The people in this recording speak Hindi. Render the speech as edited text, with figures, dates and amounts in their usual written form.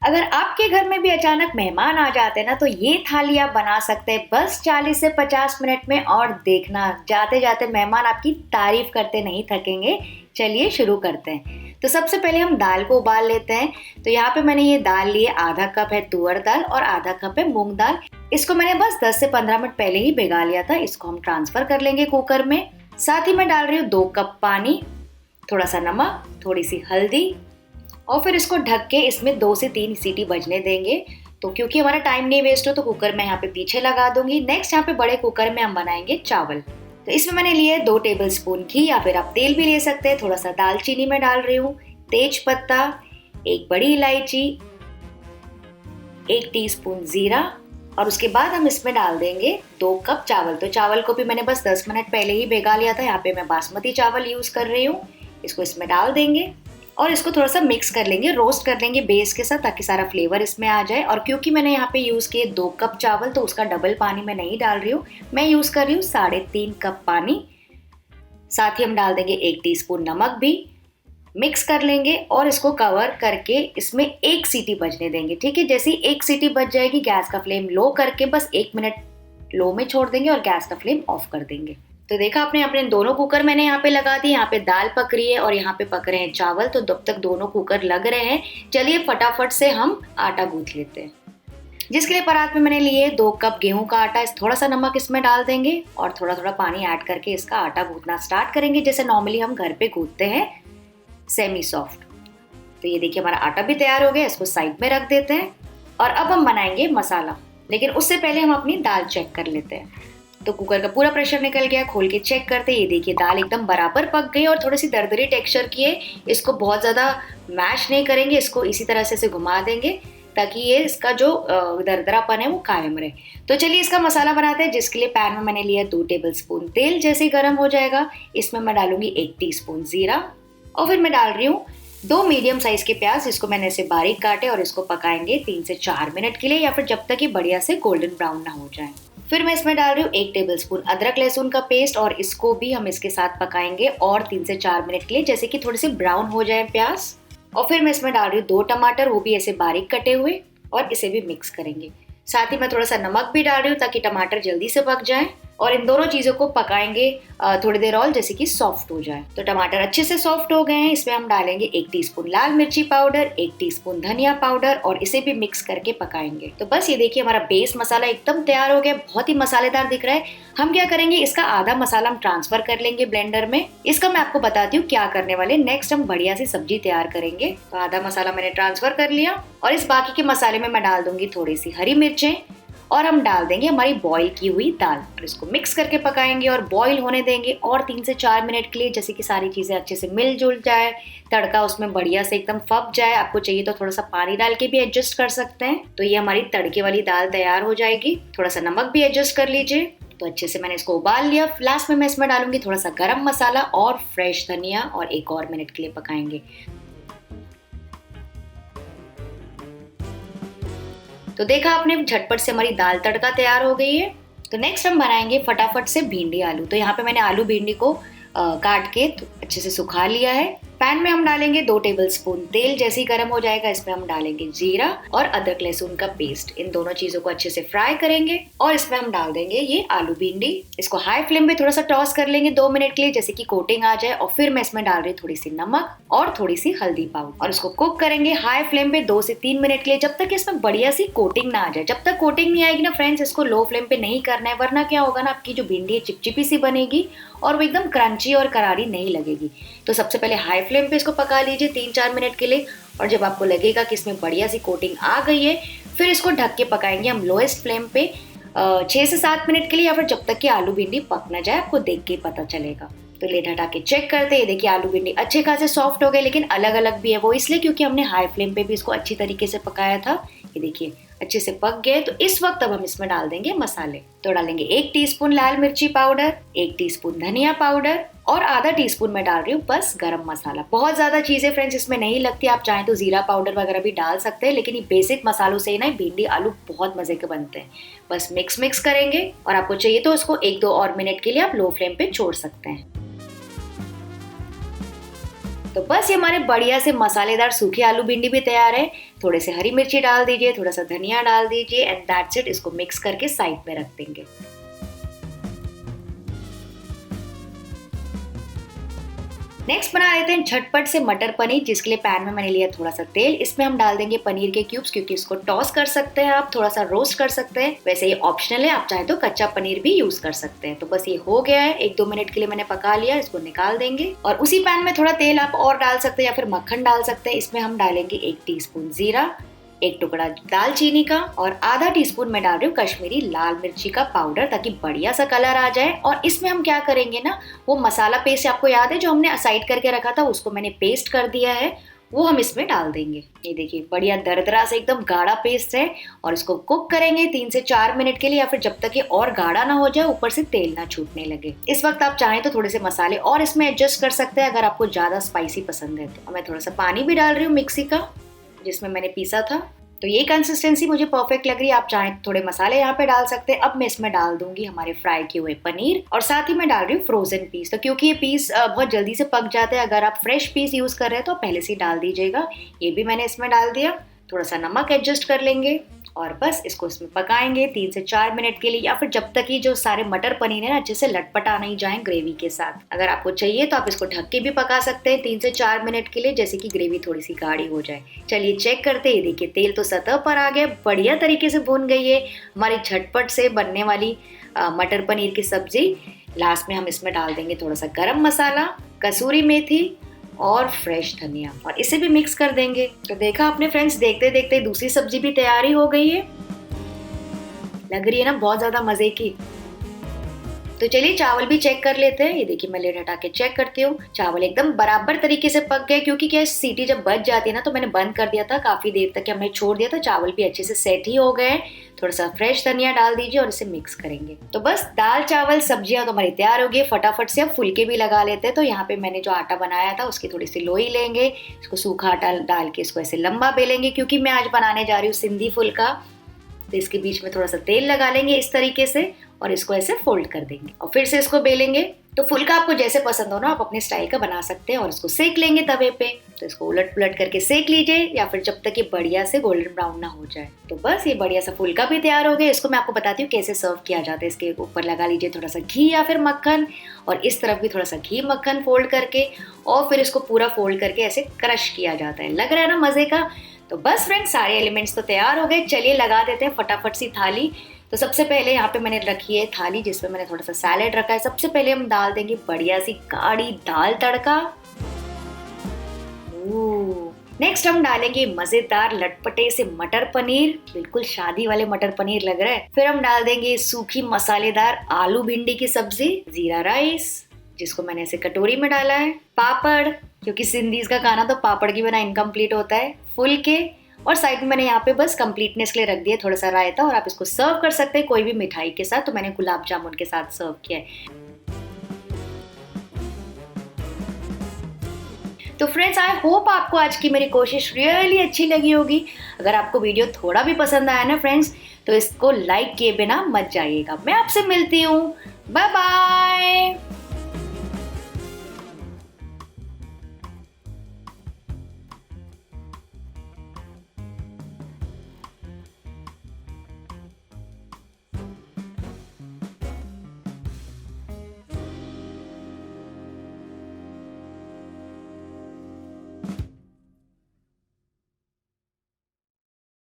अगर आपके घर में भी अचानक मेहमान आ जाते हैं ना, तो ये थाली आप बना सकते हैं बस 40 से 50 मिनट में, और देखना जाते जाते मेहमान आपकी तारीफ करते नहीं थकेंगे। चलिए शुरू करते हैं। तो सबसे पहले हम दाल को उबाल लेते हैं। तो यहाँ पे मैंने ये दाल ली है, आधा कप है तुअर दाल और आधा कप है मूंग दाल। इसको मैंने बस 10 से 15 मिनट पहले ही भिगा लिया था। इसको हम ट्रांसफर कर लेंगे कुकर में। साथ ही मैं डाल रही हूँ 2 कप पानी, थोड़ा सा नमक, थोड़ी सी हल्दी, और फिर इसको ढक के इसमें 2 से 3 सीटी बजने देंगे। तो क्योंकि हमारा टाइम नहीं वेस्ट हो, तो कुकर मैं यहाँ पे पीछे लगा दूंगी। नेक्स्ट यहाँ पे बड़े कुकर में हम बनाएंगे चावल। तो इसमें मैंने लिए 2 टेबल स्पून घी, या फिर आप तेल भी ले सकते हैं। थोड़ा सा दालचीनी में डाल रही हूँ, तेज पत्ता, 1 बड़ी इलायची, 1 टीस्पून जीरा, और उसके बाद हम इसमें डाल देंगे 2 कप चावल। तो चावल को भी मैंने बस 10 मिनट पहले ही भिगा लिया था। यहाँ पे मैं बासमती चावल यूज कर रही हूँ। इसको इसमें डाल देंगे और इसको थोड़ा सा मिक्स कर लेंगे, रोस्ट कर लेंगे बेस के साथ, ताकि सारा फ्लेवर इसमें आ जाए। और क्योंकि मैंने यहाँ पे यूज़ किए 2 कप चावल, तो उसका डबल पानी मैं नहीं डाल रही हूँ। मैं यूज़ कर रही हूँ 3.5 कप पानी। साथ ही हम डाल देंगे 1 टीस्पून नमक भी। मिक्स कर लेंगे और इसको कवर करके इसमें 1 सीटी बजने देंगे। ठीक है, जैसे ही 1 सीटी बज जाएगी, गैस का फ्लेम लो करके बस 1 मिनट लो में छोड़ देंगे और गैस का फ्लेम ऑफ कर देंगे। तो देखा आपने, अपने दोनों कुकर मैंने यहाँ पे लगा दिए। यहाँ पे दाल पक रही है और यहाँ पे पक रहे हैं चावल। तो जब तक दोनों कुकर लग रहे हैं, चलिए फटाफट से हम आटा गूंथ लेते हैं। जिसके लिए परात में मैंने लिए 2 कप गेहूं का आटा। थोड़ा सा नमक इसमें डाल देंगे और थोड़ा थोड़ा पानी ऐड करके इसका आटा गूंथना स्टार्ट करेंगे, जैसे नॉर्मली हम घर पे गूंथते हैं, सेमी सॉफ्ट। तो ये देखिए हमारा आटा भी तैयार हो गया। इसको साइड में रख देते हैं और अब हम बनाएंगे मसाला। लेकिन उससे पहले हम अपनी दाल चेक कर लेते हैं। तो कुकर का पूरा प्रेशर निकल गया। खोल के चेक करते, ये देखिए दाल एकदम बराबर पक गई और थोड़ी सी दरदरी टेक्सचर की है। इसको बहुत ज़्यादा मैश नहीं करेंगे, इसको इसी तरह से घुमा देंगे ताकि ये इसका जो दरदरापन है वो कायम रहे। तो चलिए इसका मसाला बनाते हैं। जिसके लिए पैन में मैंने लिया 2 टेबल स्पून तेल। जैसे ही गर्म हो जाएगा, इसमें मैं डालूंगी 1 टीस्पून जीरा, और फिर मैं डाल रही हूँ 2 मीडियम साइज के प्याज। इसको मैंने ऐसे बारीक काटे और इसको पकाएंगे 3 से 4 मिनट के लिए, या फिर जब तक ये बढ़िया से गोल्डन ब्राउन ना हो जाए। फिर मैं इसमें डाल रही हूँ 1 टेबल स्पून अदरक लहसुन का पेस्ट, और इसको भी हम इसके साथ पकाएंगे और 3 से 4 मिनट के लिए, जैसे कि थोड़े से ब्राउन हो जाए प्याज। और फिर मैं इसमें डाल रही हूँ 2 टमाटर, वो भी ऐसे बारीक कटे हुए, और इसे भी मिक्स करेंगे। साथ ही मैं थोड़ा सा नमक भी डाल रही हूँ ताकि टमाटर जल्दी से पक जाए, और इन दोनों चीज़ों को पकाएंगे थोड़ी देर और, जैसे कि सॉफ्ट हो जाए। तो टमाटर अच्छे से सॉफ्ट हो गए हैं। इसमें हम डालेंगे 1 टीस्पून लाल मिर्ची पाउडर, 1 टीस्पून धनिया पाउडर, और इसे भी मिक्स करके पकाएंगे। तो बस ये देखिए हमारा बेस मसाला एकदम तैयार हो गया। बहुत ही मसालेदार दिख रहा है। हम क्या करेंगे, इसका आधा मसाला हम ट्रांसफर कर लेंगे ब्लेंडर में। इसका मैं आपको बताती हूँ क्या करने वाले। नेक्स्ट हम बढ़िया सी सब्जी तैयार करेंगे। तो आधा मसाला मैंने ट्रांसफर कर लिया, और इस बाकी के मसाले में मैं डाल दूंगी थोड़ी सी हरी मिर्चें, और हम डाल देंगे हमारी बॉईल की हुई दाल, और इसको मिक्स करके पकाएंगे और बॉईल होने देंगे और 3 से 4 मिनट के लिए, जैसे कि सारी चीज़ें अच्छे से मिलजुल जाए, तड़का उसमें बढ़िया से एकदम फप जाए। आपको चाहिए तो थोड़ा सा पानी डाल के भी एडजस्ट कर सकते हैं। तो ये हमारी तड़के वाली दाल तैयार हो जाएगी। थोड़ा सा नमक भी एडजस्ट कर लीजिए। तो अच्छे से मैंने इसको उबाल लिया। लास्ट में मैं इसमें डालूंगी थोड़ा सा गरम मसाला और फ्रेश धनिया, और 1 और मिनट के लिए पकाएंगे। तो देखा आपने, झटपट से हमारी दाल तड़का तैयार हो गई है। तो नेक्स्ट हम बनाएंगे फटाफट से भिंडी आलू। तो यहाँ पे मैंने आलू भिंडी को काट के अच्छे से सुखा लिया है। पैन में हम डालेंगे 2 टेबल स्पून तेल। जैसे ही गर्म हो जाएगा, इसमें हम डालेंगे जीरा और अदरक लहसुन का पेस्ट। इन दोनों चीजों को अच्छे से फ्राई करेंगे, और इसमें हम डाल देंगे ये आलू भिंडी। इसको हाई फ्लेम पे थोड़ा सा टॉस कर लेंगे 2 मिनट के लिए, जैसे कि कोटिंग आ जाए। और फिर मैं इसमें डाल रही हूँ थोड़ी सी नमक और थोड़ी सी हल्दी पाउडर, और इसको कुक करेंगे हाई फ्लेम पे 2 से 3 मिनट के लिए, जब तक इसमें बढ़िया सी कोटिंग ना आ जाए। जब तक कोटिंग नहीं आएगी ना फ्रेंड्स, इसको लो फ्लेम पे नहीं करना है, वरना क्या होगा ना, आपकी जो भिंडी है चिपचिपी सी बनेगी और वो एकदम क्रंची और करारी नहीं लगेगी। तो सबसे पहले हाई फ्लेम पे इसको पका लीजिए 3-4 मिनट के लिए, और जब आपको लगेगा कि इसमें बढ़िया सी कोटिंग आ गई है, फिर इसको ढक के पकाएंगे हम लोएस्ट फ्लेम पे 6 से 7 मिनट के लिए, या फिर जब तक कि आलू भिंडी पक ना जाए। आपको देख के पता चलेगा। तो लेट हटा के चेक करते हैं। देखिए आलू भिंडी अच्छे खासे सॉफ्ट हो गए, लेकिन अलग अलग भी है। वो इसलिए क्योंकि हमने हाई फ्लेम पे भी इसको अच्छी तरीके से पकाया था। ये देखिए अच्छे से पक गए। तो इस वक्त अब हम इसमें डाल देंगे मसाले। तो डालेंगे 1 टीस्पून लाल मिर्ची पाउडर, 1 टीस्पून धनिया पाउडर, और आधा टीस्पून मैं डाल रही हूँ बस गरम मसाला। बहुत ज्यादा चीजें फ्रेंड्स इसमें नहीं लगती। आप चाहें तो जीरा पाउडर वगैरह भी डाल सकते हैं, लेकिन ये बेसिक मसालों से ही ना भिंडी आलू बहुत मजे के बनते हैं। बस मिक्स करेंगे, और आपको चाहिए तो इसको 1-2 और मिनट के लिए आप लो फ्लेम पे छोड़ सकते हैं। तो बस ये हमारे बढ़िया से मसालेदार सूखे आलू भिंडी भी तैयार है। थोड़े से हरी मिर्ची डाल दीजिए, थोड़ा सा धनिया डाल दीजिए एंड दैट्स इट। इसको मिक्स करके साइड में रख देंगे। नेक्स्ट बना लेते हैं झटपट से मटर पनीर, जिसके लिए पैन में मैंने लिया थोड़ा सा तेल। इसमें हम डाल देंगे पनीर के क्यूब्स, क्योंकि इसको टॉस कर सकते हैं आप, थोड़ा सा रोस्ट कर सकते हैं। वैसे ये ऑप्शनल है, आप चाहे तो कच्चा पनीर भी यूज कर सकते हैं। तो बस ये हो गया है, 1-2 मिनट के लिए मैंने पका लिया, इसको निकाल देंगे। और उसी पैन में थोड़ा तेल आप और डाल सकते हैं या फिर मक्खन डाल सकते हैं। इसमें हम डालेंगे 1 टीस्पून जीरा, 1 टुकड़ा दालचीनी का और आधा टीस्पून मैं डाल रही हूँ कश्मीरी लाल मिर्ची का पाउडर, ताकि बढ़िया सा कलर आ जाए। और इसमें हम क्या करेंगे ना, वो मसाला पेस्ट आपको याद है जो हमने साइड करके रखा था, उसको मैंने पेस्ट कर दिया है, वो हम इसमें डाल देंगे। ये देखिए बढ़िया दरदरा से एकदम गाढ़ा पेस्ट है। और इसको कुक करेंगे 3 से 4 मिनट के लिए, या फिर जब तक ये और गाढ़ा ना हो जाए, ऊपर से तेल ना छूटने लगे। इस वक्त आप चाहें तो थोड़े से मसाले और इसमें एडजस्ट कर सकते हैं, अगर आपको ज्यादा स्पाइसी पसंद है तो। मैं थोड़ा सा पानी भी डाल रही हूँ मिक्सी का, जिसमें मैंने पीसा था। तो ये कंसिस्टेंसी मुझे परफेक्ट लग रही है। आप चाहें थोड़े मसाले यहाँ पे डाल सकते हैं। अब मैं इसमें डाल दूंगी हमारे फ्राई किए हुए पनीर, और साथ ही मैं डाल रही हूँ फ्रोजन पीस। तो क्योंकि ये पीस बहुत जल्दी से पक जाते हैं, अगर आप फ्रेश पीस यूज कर रहे हैं तो पहले से ही डाल दीजिएगा। ये भी मैंने इसमें डाल दिया। थोड़ा सा नमक एडजस्ट कर लेंगे और बस इसको इसमें पकाएंगे 3 से 4 मिनट के लिए, या फिर जब तक ये जो सारे मटर पनीर है ना अच्छे से लटपटा नहीं जाए ग्रेवी के साथ। अगर आपको चाहिए तो आप इसको ढक के भी पका सकते हैं 3 से 4 मिनट के लिए, जैसे कि ग्रेवी थोड़ी सी गाढ़ी हो जाए। चलिए चेक करते हैं। देखिए तेल तो सतह पर आ गया, बढ़िया तरीके से भून गई है हमारी झटपट से बनने वाली मटर पनीर की सब्जी। लास्ट में हम इसमें डाल देंगे थोड़ा सा गरम मसाला, कसूरी मेथी और फ्रेश धनिया, और इसे भी मिक्स कर देंगे। तो देखा आपने फ्रेंड्स, देखते देखते दूसरी सब्जी भी तैयारी हो गई है। लग रही है ना बहुत ज्यादा मजे की। तो चलिए चावल भी चेक कर लेते हैं। ये देखिए मैं लेड हटा के चेक करती हूँ, चावल एकदम बराबर तरीके से पक गए। क्योंकि क्या सीटी जब बच जाती है ना, तो मैंने बंद कर दिया था, काफी देर तक हमने छोड़ दिया था, चावल भी अच्छे से सेट ही हो गए। थोड़ा सा फ्रेश धनिया डाल दीजिए और इसे मिक्स करेंगे। तो बस दाल चावल सब्जियां तो हमारी तैयार हो गई। फटाफट से अब फुलके भी लगा लेते हैं। तो यहाँ पे मैंने जो आटा बनाया था उसकी थोड़ी सी लोई लेंगे, इसको सूखा आटा डाल के इसको ऐसे लंबा बेलेंगे। क्योंकि मैं आज बनाने जा रही हूँ सिंधी फुलका, तो इसके बीच में थोड़ा सा तेल लगा लेंगे इस तरीके से, और इसको ऐसे फोल्ड कर देंगे और फिर से इसको बेलेंगे। तो फुलका आपको जैसे पसंद हो ना, आप अपने स्टाइल का बना सकते हैं। और इसको सेक लेंगे तवे पे। तो इसको उलट पुलट करके सेक लीजिए, या फिर जब तक ये बढ़िया से गोल्डन ब्राउन ना हो जाए। तो बस ये बढ़िया सा फुलका भी तैयार हो गया। इसको मैं आपको बताती हूँ कैसे सर्व किया जाता है। इसके ऊपर लगा लीजिए थोड़ा सा घी या फिर मक्खन, और इस तरफ भी थोड़ा सा घी मक्खन फोल्ड करके, और फिर इसको पूरा फोल्ड करके ऐसे क्रश किया जाता है। लग रहा है ना मजे का। तो बस फ्रेंड्स सारे एलिमेंट्स तो तैयार हो गए। चलिए लगा देते हैं फटाफट सी थाली। तो सबसे पहले यहाँ पे मैंने रखी है थाली, जिसमें मैंने थोड़ा सा सैलेड रखा है। सबसे पहले हम डाल देंगे बढ़िया सी गाढ़ी दाल तड़का। नेक्स्ट हम डालेंगे मजेदार लटपटे से मटर पनीर, बिल्कुल शादी वाले मटर पनीर लग रहा है। फिर हम डाल देंगे सूखी मसालेदार आलू भिंडी की सब्जी, जीरा राइस जिसको मैंने ऐसे कटोरी में डाला है, पापड़, क्योंकि सिंधीज का खाना तो पापड़ की बिना इनकम्प्लीट होता है, फुलके, और साइड में मैंने यहाँ पे बस कंप्लीटनेस के लिए रख दिया थोड़ा सा रायता। और आप इसको सर्व कर सकते हैं कोई भी मिठाई के साथ। तो मैंने गुलाब जामुन के साथ सर्व किया है। तो फ्रेंड्स आई होप आपको आज की मेरी कोशिश रियली अच्छी लगी होगी। अगर आपको वीडियो थोड़ा भी पसंद आया ना फ्रेंड्स, तो इसको लाइक किए बिना मत जाइएगा। मैं आपसे मिलती हूँ, बाय बाय।